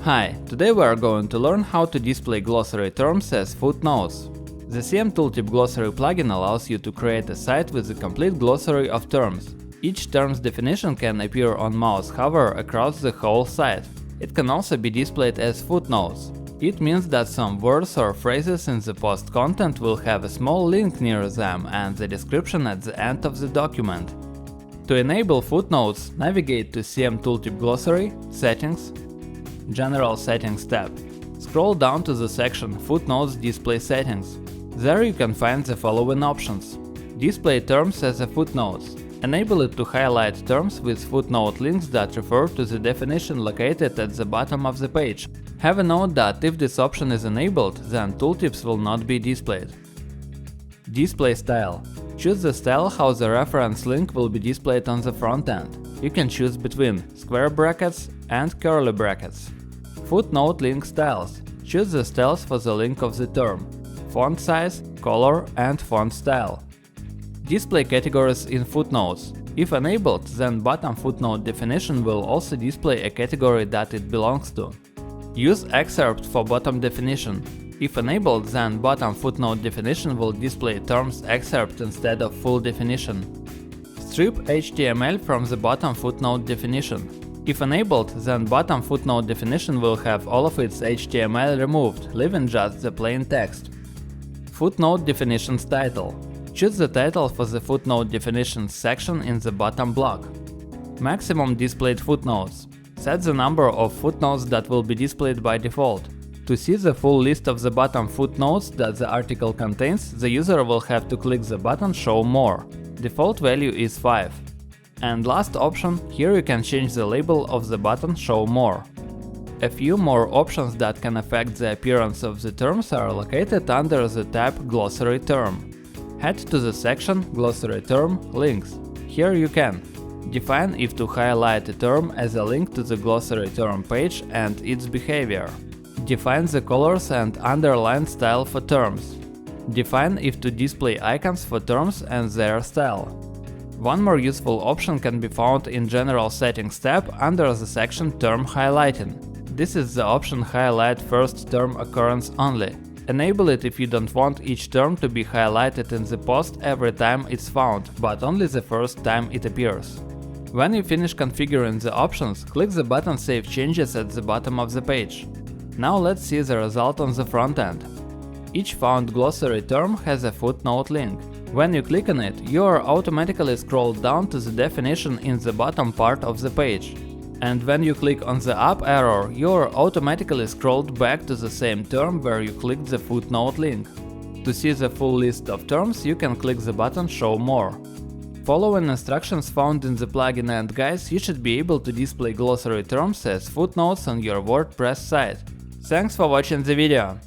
Hi, today we are going to learn how to display glossary terms as footnotes. The CM Tooltip Glossary plugin allows you to create a site with a complete glossary of terms. Each term's definition can appear on mouse hover across the whole site. It can also be displayed as footnotes. It means that some words or phrases in the post content will have a small link near them and the description at the end of the document. To enable footnotes, navigate to CM Tooltip Glossary, Settings, General Settings tab. Scroll down to the section Footnotes Display Settings. There you can find the following options. Display terms as a footnotes. Enable it to highlight terms with footnote links that refer to the definition located at the bottom of the page. Have a note that if this option is enabled, then tooltips will not be displayed. Display style. Choose the style how the reference link will be displayed on the front end. You can choose between square brackets and curly brackets. Footnote link styles. Choose the styles for the link of the term. Font size, color and font style. Display categories in footnotes. If enabled, then bottom footnote definition will also display a category that it belongs to. Use excerpt for bottom definition. If enabled, then bottom footnote definition will display terms excerpt instead of full definition. Strip HTML from the bottom footnote definition. If enabled, then bottom footnote definition will have all of its HTML removed, leaving just the plain text. Footnote definitions title. Choose the title for the footnote definitions section in the bottom block. Maximum displayed footnotes. Set the number of footnotes that will be displayed by default. To see the full list of the bottom footnotes that the article contains, the user will have to click the button Show More. Default value is 5. And last option, here you can change the label of the button Show More. A few more options that can affect the appearance of the terms are located under the tab Glossary Term. Head to the section Glossary Term Links. Here you can define if to highlight a term as a link to the glossary term page and its behavior. Define the colors and underline style for terms. Define if to display icons for terms and their style. One more useful option can be found in General Settings tab under the section Term Highlighting. This is the option Highlight First Term Occurrence Only. Enable it if you don't want each term to be highlighted in the post every time it's found, but only the first time it appears. When you finish configuring the options, click the button Save Changes at the bottom of the page. Now let's see the result on the front end. Each found glossary term has a footnote link. When you click on it, you are automatically scrolled down to the definition in the bottom part of the page. And when you click on the up arrow, you are automatically scrolled back to the same term where you clicked the footnote link. To see the full list of terms, you can click the button Show More. Following instructions found in the plugin and guides, you should be able to display glossary terms as footnotes on your WordPress site. Thanks for watching the video.